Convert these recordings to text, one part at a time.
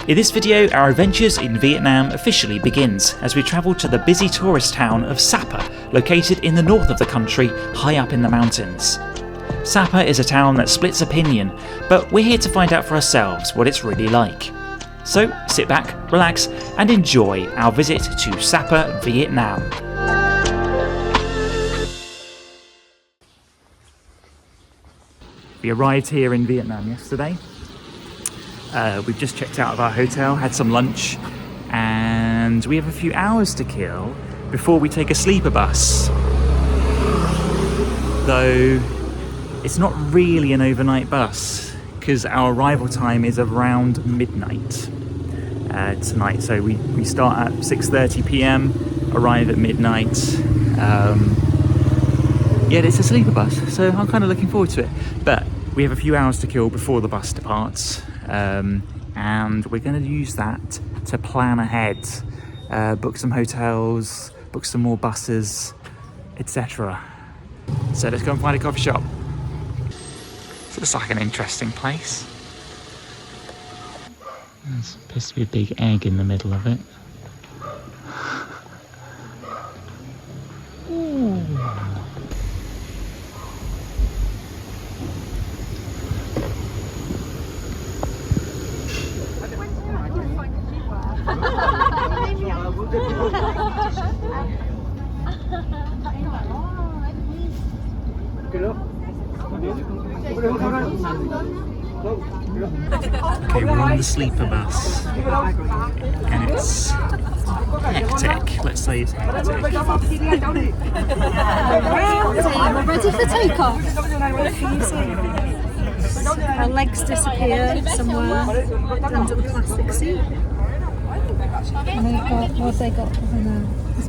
In this video, our adventures in Vietnam officially begins as we travel to the busy tourist town of Sapa, located in the north of the country, high up in the mountains. Sapa is a town that splits opinion, but we're here to find out for ourselves what it's really like. So sit back, relax, and enjoy our visit to Sapa, Vietnam. We arrived here in Vietnam yesterday. We've just checked out of our hotel, had some lunch, and we have a few hours to kill before we take a sleeper bus. Though it's not really an overnight bus because our arrival time is around midnight tonight. So we start at 6:30 p.m, arrive at midnight. Yeah, it's a sleeper bus, so I'm kind of looking forward to it. But we have a few hours to kill before the bus departs. And we're going to use that to plan ahead, book some hotels, book some more buses, etc. So let's go and find a coffee shop. So it's like an interesting place. There's supposed to be a big egg in the middle of it. Ooh. Okay, we're on the sleeper bus and it's hectic. Let's say it's hectic. We're ready for takeoff. What can you see? Our legs disappeared somewhere under the plastic seat. And they've got, what have they got in their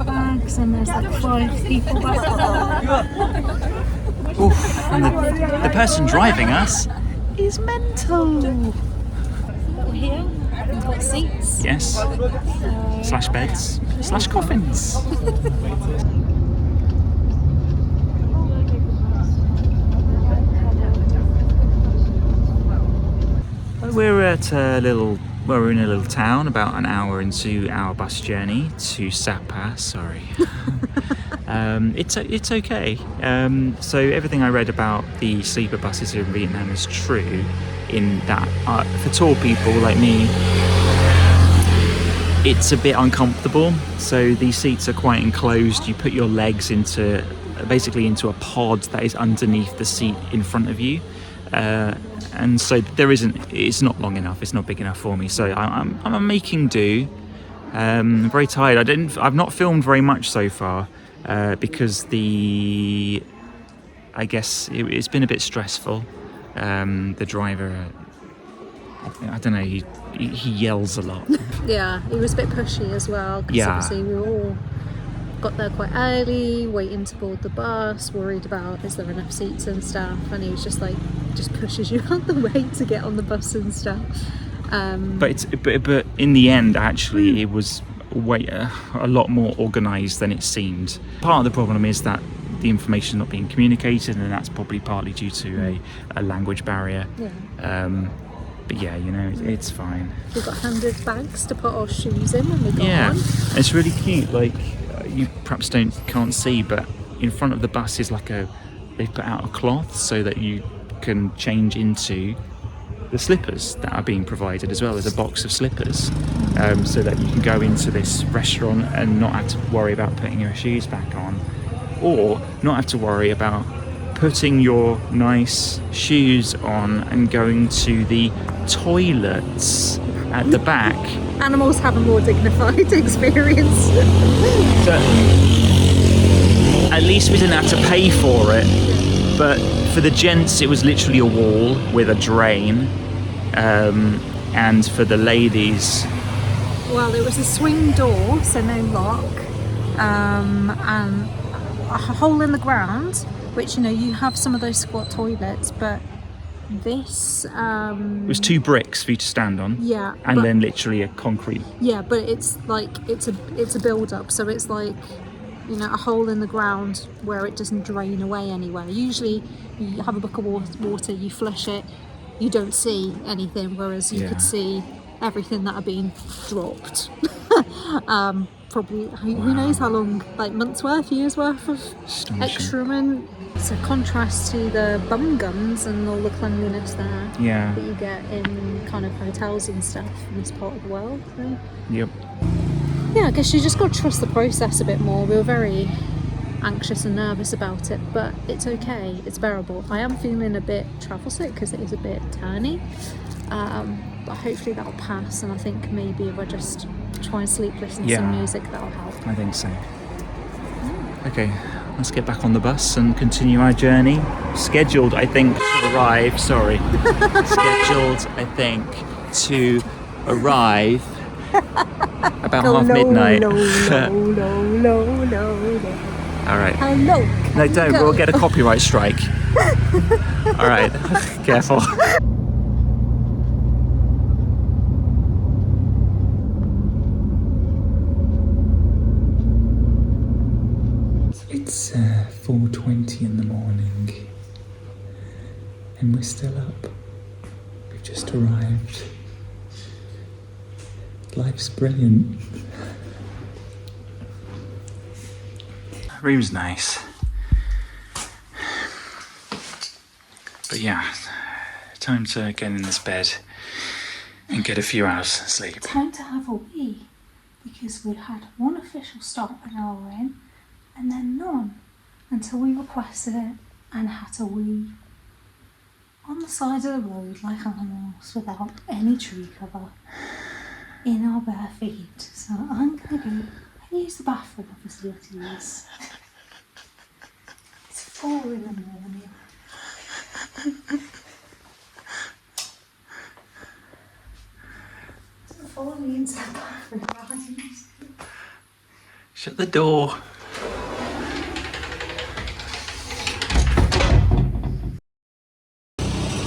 bags, and there's like 5 people back there. Oof, and the person driving us is mental. We're here, we've got seats. Yes, slash beds, slash coffins. We're in a little town about an hour into our bus journey to Sapa. Sorry. It's okay. So everything I read about the sleeper buses in Vietnam is true, in that for tall people like me, it's a bit uncomfortable. So these seats are quite enclosed. You put your legs basically into a pod that is underneath the seat in front of you. And so it's not long enough, it's not big enough for me, so I'm making do. I'm very tired. I've not filmed very much so far because I guess it's been a bit stressful. The driver, I don't know, he yells a lot. Yeah, he was a bit pushy as well, because obviously we were all got there quite early, waiting to board the bus, worried about is there enough seats and stuff, and he was just pushes you out the way to get on the bus and stuff. But in the end, actually, it was a lot more organised than it seemed. Part of the problem is that the information not being communicated, and that's probably partly due to a language barrier. Yeah. But yeah, it's fine. We got handed bags to put our shoes in when we got on. It's really cute. Like you perhaps can't see, but in front of the bus is they've put out a cloth so that you can change into the slippers that are being provided, as well as a box of slippers, so that you can go into this restaurant and not have to worry about putting your shoes back on, or not have to worry about putting your nice shoes on and going to the toilets at the back. Animals have a more dignified experience. So, at least we didn't have to pay for it, but for the gents it was literally a wall with a drain, and for the ladies, well, it was a swing door, so no lock, and a hole in the ground, which you have some of those squat toilets, but this it was 2 bricks for you to stand on, and then literally a concrete, but it's a build-up, so it's like a hole in the ground where it doesn't drain away anywhere. Usually you have a bucket of water, you flush it, you don't see anything, whereas you could see everything that had been dropped. Probably, who knows how long, like months worth, years worth of excrement. It's a contrast to the bum gums and all the cleanliness there that you get in kind of hotels and stuff in this part of the world. So. Yep. Yeah, I guess you just got to trust the process a bit more. We were very anxious and nervous about it, but it's okay, it's bearable. I am feeling a bit travel sick because it is a bit turny, but hopefully that'll pass, and I think maybe if I just try and sleep, listen to some music, that'll help. I think so. Okay, let's get back on the bus and continue our journey. Scheduled, I think, to arrive, scheduled, I think, to arrive about half midnight. All right. Hello. No, don't. We'll get a copyright strike. All right. Careful. It's 4:20 in the morning, and we're still up. We've just arrived. Life's brilliant. Room's nice, but yeah, time to get in this bed and get a few hours sleep. Time to have a wee, because we'd had one official stop an hour in, and then none until we requested it and had to wee on the side of the road like animals without any tree cover in our bare feet. So I'm gonna go and use the bathroom facilities. It's 4 in the morning. So follow me into the bathroom, guys. Shut the door.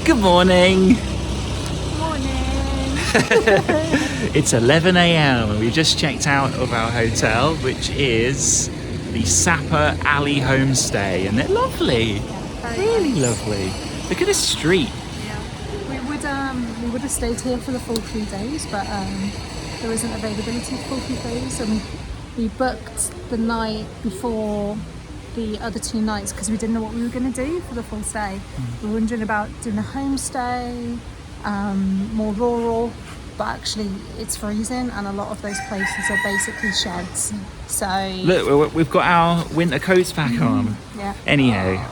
Good morning. It's 11 a.m. and we just checked out of our hotel, which is the Sapa Valley homestay, and they're lovely. Really lovely. Look at the street. Yeah, we would have stayed here for the full 3 days, but there isn't availability for full 3 days, and we booked the night before the other 2 nights because we didn't know what we were going to do for the full stay. We were wondering about doing a homestay, more rural, but actually it's freezing and a lot of those places are basically sheds. So look, we've got our winter coats back on. Yeah. Anyhow,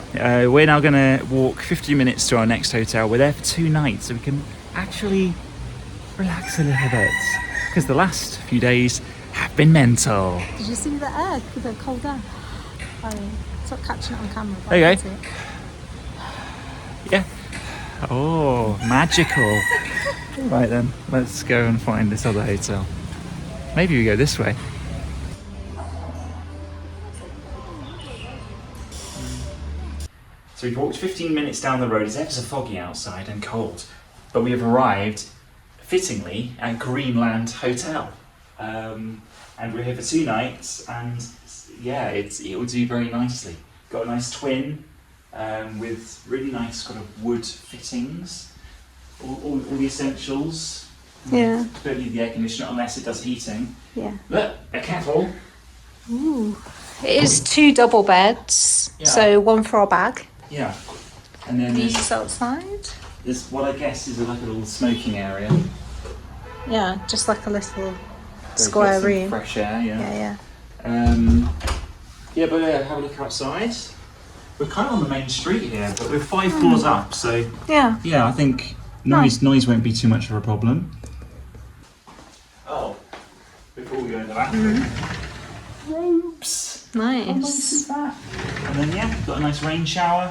we're now going to walk 50 minutes to our next hotel. We're there for 2 nights so we can actually relax a little bit because the last few days have been mental. Did you see the air, the cold air? It's not catching it on camera. There you go. Yeah. Oh, magical. Right then, let's go and find this other hotel. Maybe we go this way. So we've walked 15 minutes down the road. It's ever so foggy outside and cold, but we have arrived, fittingly, at Greenland Hotel. And we're here for 2 nights, and yeah, it will do very nicely. Got a nice twin with really nice kind of wood fittings. All the essentials. Yeah. Don't need the air conditioner unless it does heating. Yeah. Look, a kettle. Ooh. It is 2 double beds, so 1 for our bag. Yeah. And then These outside. there's what I guess is like a little smoking area. Yeah, just like a little Go square get some room. fresh air, Yeah. Yeah, but have a look outside. We're kind of on the main street here, but we're 5 floors up, so Yeah. yeah, I think noise won't be too much of a problem. Oh, before we go in the bathroom, robes. Nice. How nice is that? And then yeah, got a nice rain shower.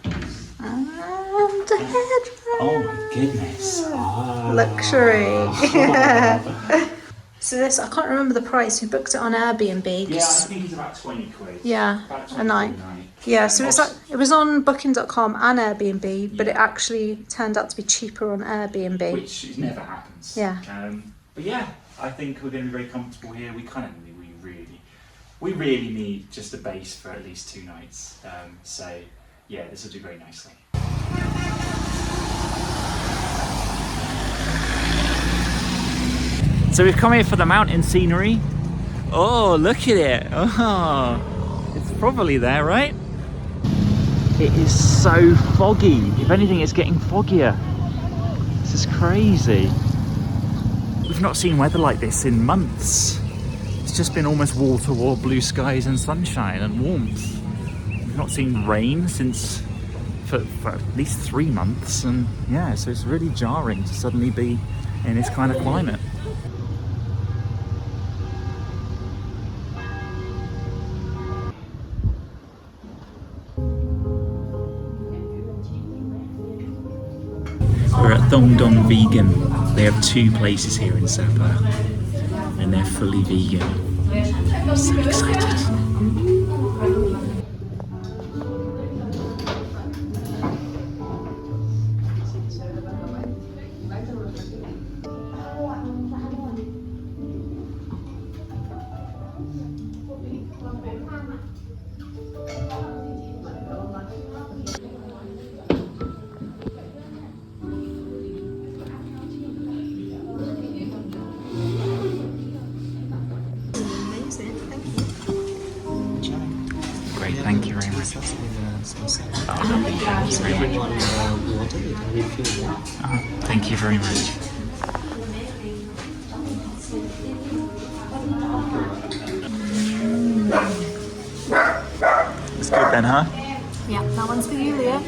And a headrest. Oh my goodness. Oh. Luxury. So this, I can't remember the price. We booked it on Airbnb. Yeah, I think it's about 20 quid. Yeah, About a night. Yeah, so it was on Booking.com and Airbnb, but it actually turned out to be cheaper on Airbnb. Which never happens. Yeah. But yeah, I think we're going to be very comfortable here. We really need just a base for at least 2 nights. So yeah, this will do very nicely. So we've come here for the mountain scenery. Oh, look at it. Oh, it's probably there, right? It is so foggy. If anything, it's getting foggier. This is crazy. We've not seen weather like this in months. It's just been almost wall-to-wall blue skies and sunshine and warmth. We've not seen rain since for at least 3 months, and yeah, so it's really jarring to suddenly be in this kind of climate. We're at Dong Dong Vegan. They have 2 places here in Sapa, and they're fully vegan. I'm so excited. Great, thank you very much. Thank you very much. It's good then, huh? Yeah, that one's for you, Leah.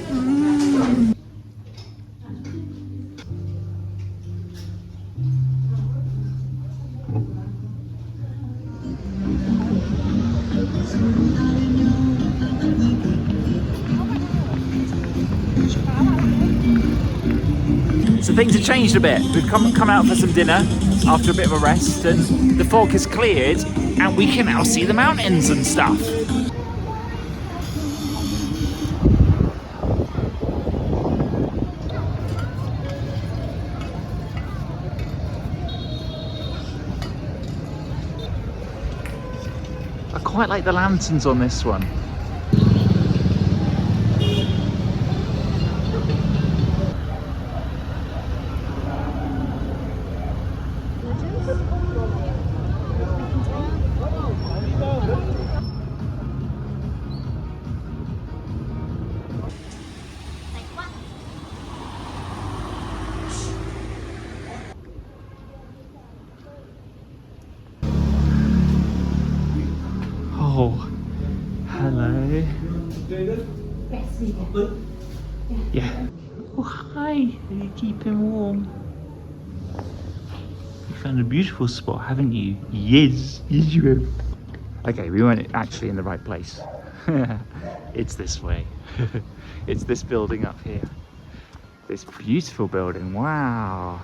So things have changed a bit. We've come out for some dinner after a bit of a rest, and the fog has cleared and we can now see the mountains and stuff. I quite like the lanterns on this one. Oh, hello. Yeah. Oh, hi. Are you keeping warm? You found a beautiful spot, haven't you? Yes. Yes, you have. Okay, we weren't actually in the right place. It's this way. It's this building up here. This beautiful building. Wow.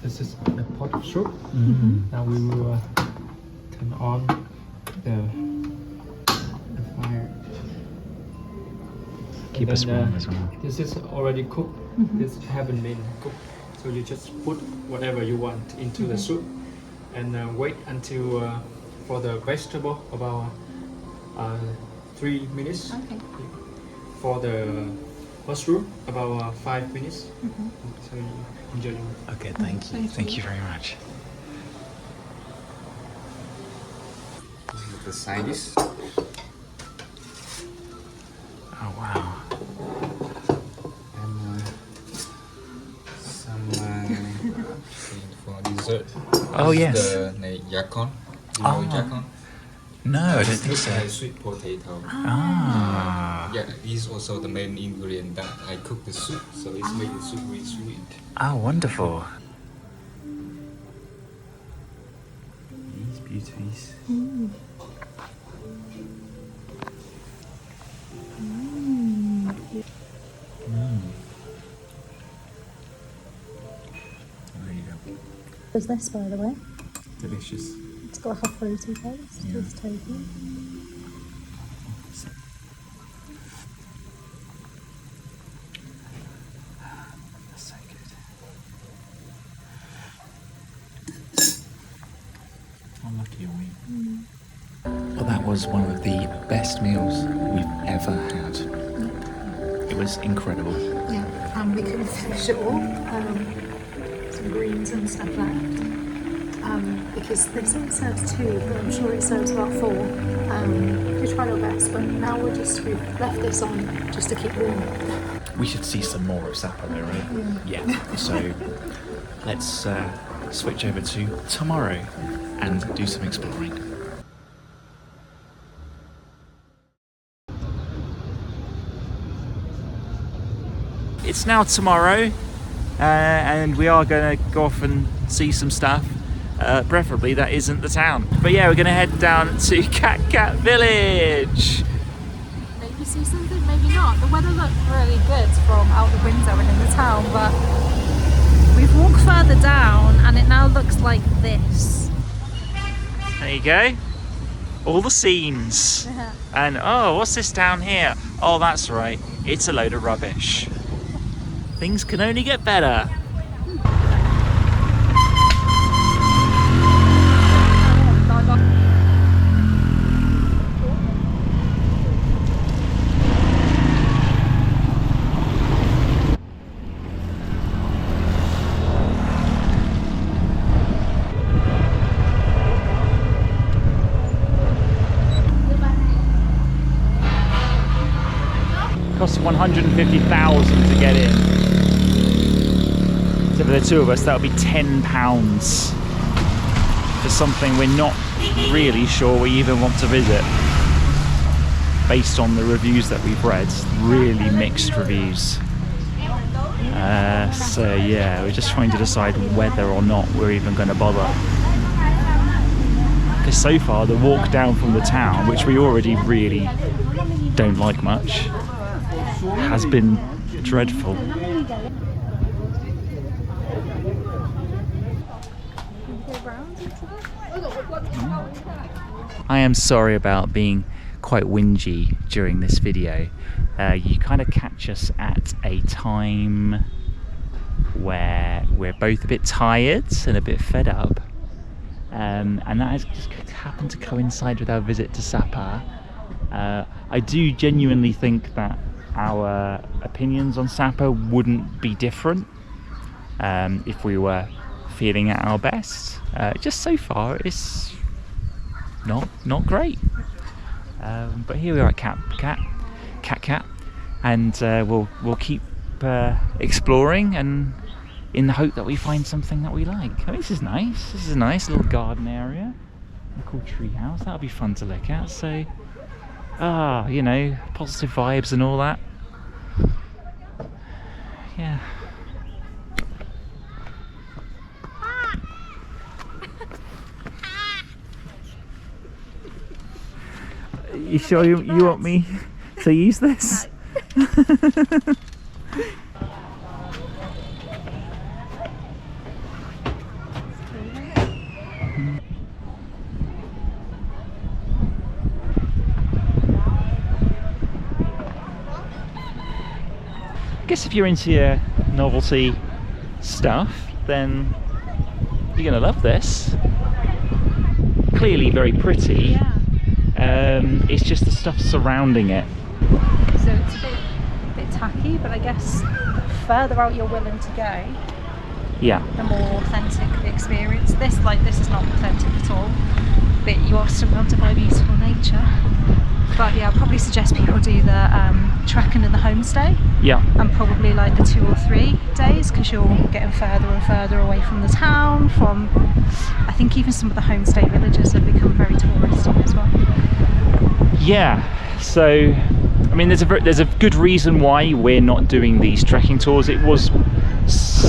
This is the pot of soup. Now we will turn on the fire. Keep us warm as well. This is already cooked. This haven't been cooked. So you just put whatever you want into the soup and wait until for the vegetable about 3 minutes. Okay. For the mushroom about 5 minutes. So you enjoy your Okay, thank you. Thank you very much. The side dish. Oh, wow. And some for dessert. Oh, This is yes. The yakon. You know yakon? No, I don't think Looks so. like sweet potato. Ah. Yeah, this is also the main ingredient that I cook the soup, so it's made the soup really sweet. Oh, wonderful. There's this, by the way. Delicious. It's got like a fruity taste. Yeah. It's tofu. That's so good. How lucky are we? Well, that was one of the best meals we've ever had. It was incredible. Yeah, and we couldn't finish it all. Some greens and stuff left. Because they say it serves 2, but I'm sure it serves about 4. We tried our best, but now we've left this on just to keep warm. We should see some more of Sapa though, right? Yeah. So let's switch over to tomorrow and do some exploring. It's now tomorrow, and we are going to go off and see some stuff. Preferably that isn't the town. But yeah, we're going to head down to Cat Village. Maybe see something, maybe not. The weather looked really good from out the window and in the town, but we've walked further down and it now looks like this. There you go. All the scenes. And oh, what's this down here? Oh, that's right. It's a load of rubbish. Things can only get better. Cost 150,000 to get in. So for the two of us, that would be £10 for something we're not really sure we even want to visit. Based on the reviews that we've read, really mixed reviews. So yeah, we're just trying to decide whether or not we're even going to bother. Because so far, the walk down from the town, which we already really don't like much, has been dreadful. I am sorry about being quite whingy during this video. You kind of catch us at a time where we're both a bit tired and a bit fed up, and that has just happened to coincide with our visit to Sapa. I do genuinely think that our opinions on Sapa wouldn't be different if we were feeling at our best. Just so far, it's not great. But here we are at Cat, and we'll keep exploring, and in the hope that we find something that we like. I mean, this is nice. This is a nice little garden area. A cool tree house. That'll be fun to look at. So, you know, positive vibes and all that. Yeah. You sure you want me to use this? I guess if you're into your novelty stuff, then you're gonna love this. Clearly very pretty. Yeah. It's just the stuff surrounding it. So it's a bit tacky, but I guess the further out you're willing to go, Yeah. the more authentic the experience. This is not authentic at all, but you are surrounded by beautiful nature. But yeah, I'd probably suggest people do the trekking in the homestay, Yeah. and probably like the 2 or 3 days, because you're getting further and further away from the town. I think even some of the homestay villages have become very touristy as well. Yeah. So, I mean, there's a good reason why we're not doing these trekking tours. It was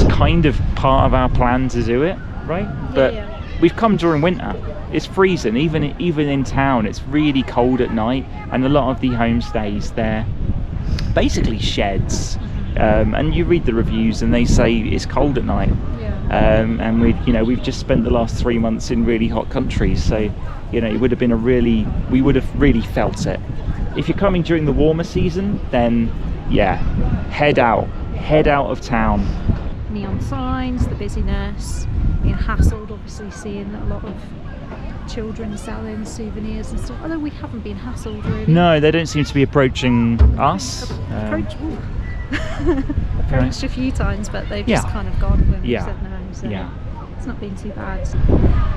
kind of part of our plan to do it, right? But yeah. we've come during winter. It's freezing, even in town. It's really cold at night, and a lot of the homestays, they're basically sheds. and you read the reviews and they say it's cold at night. And we've just spent the last 3 months in really hot countries, so it would have been we would have really felt it. If you're coming during the warmer season, then yeah, head out of town. Neon signs, the busyness, being hassled, obviously seeing a lot of children selling souvenirs and stuff, although we haven't been hassled really. No, they don't seem to be approaching us. Approached a few times, but they've just kind of gone when we said no, so it's not been too bad.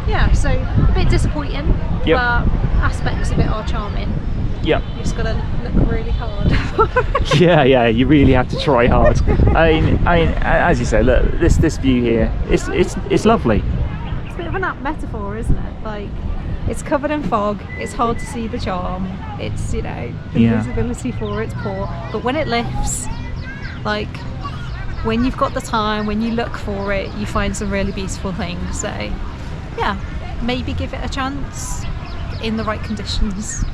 Yeah, so a bit disappointing, but aspects of it are charming. Yep. You just got to look really hard. yeah, you really have to try hard. I mean, as you say, look, this view here, it's lovely. It's a bit of an apt metaphor, isn't it? Like, it's covered in fog, it's hard to see the charm, it's, the visibility for it's poor, but when it lifts, like, when you've got the time, when you look for it, you find some really beautiful things. So yeah, maybe give it a chance in the right conditions.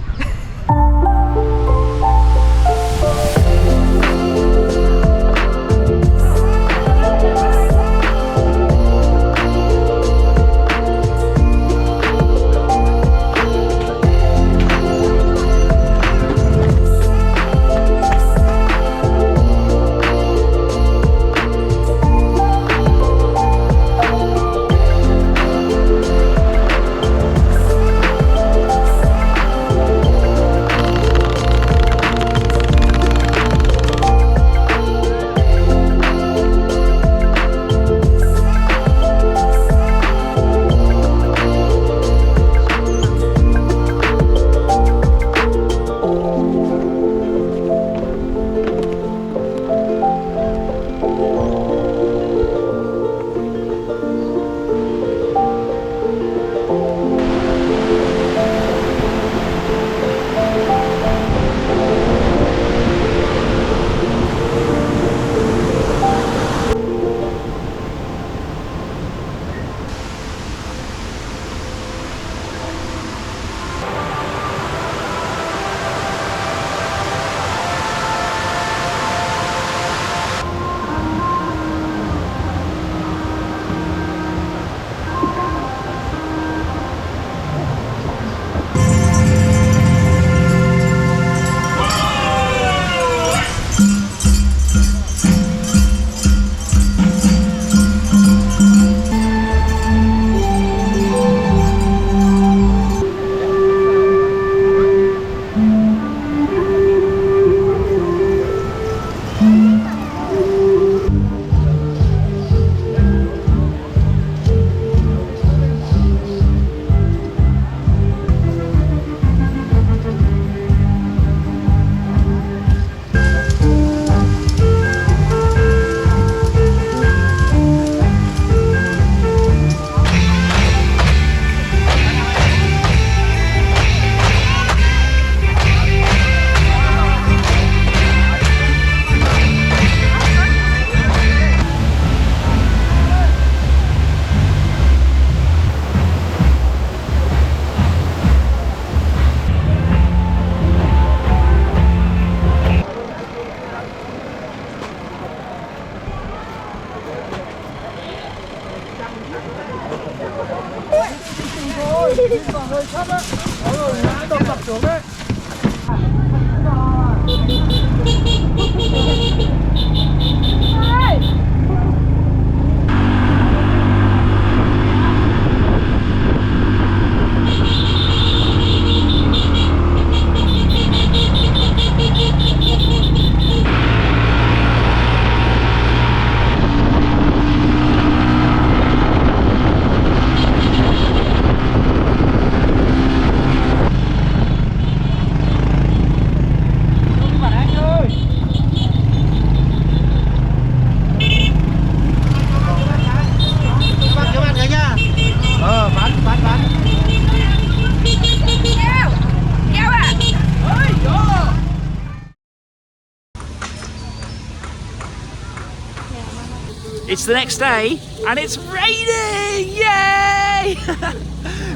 It's the next day and it's raining! Yay!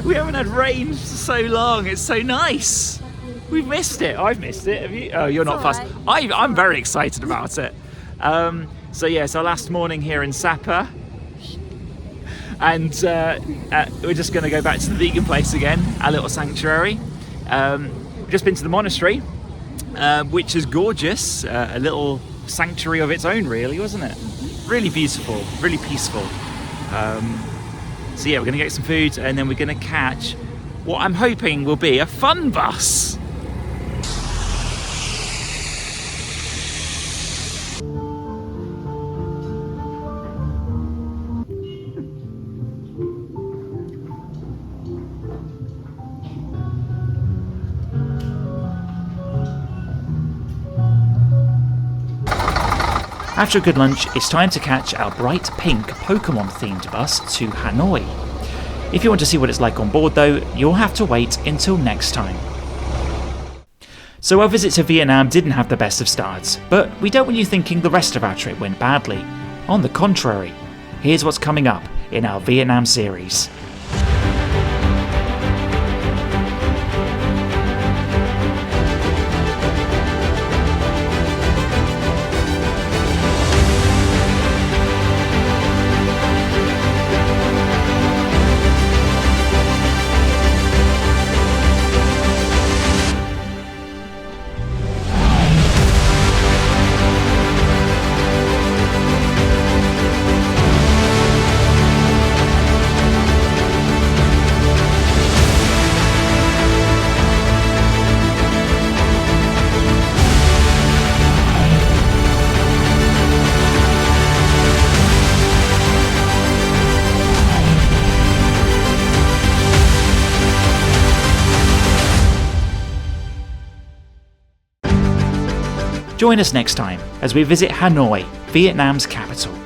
We haven't had rain for so long. It's so nice. We've missed it. I've missed it. Have you? Oh, you're not fussed. I'm very excited about it. So yeah, it's our last morning here in Sapa, and we're just going to go back to the vegan place again, our little sanctuary. We've just been to the monastery, which is gorgeous, a little sanctuary of its own, really, wasn't it? Really beautiful, really peaceful. So yeah, we're going to get some food, and then we're going to catch what I'm hoping will be a fun bus. After a good lunch, it's time to catch our bright pink Pokemon themed bus to Hanoi. If you want to see what it's like on board though, you'll have to wait until next time. So our visit to Vietnam didn't have the best of starts, but we don't want you thinking the rest of our trip went badly. On the contrary, here's what's coming up in our Vietnam series. Join us next time as we visit Hanoi, Vietnam's capital.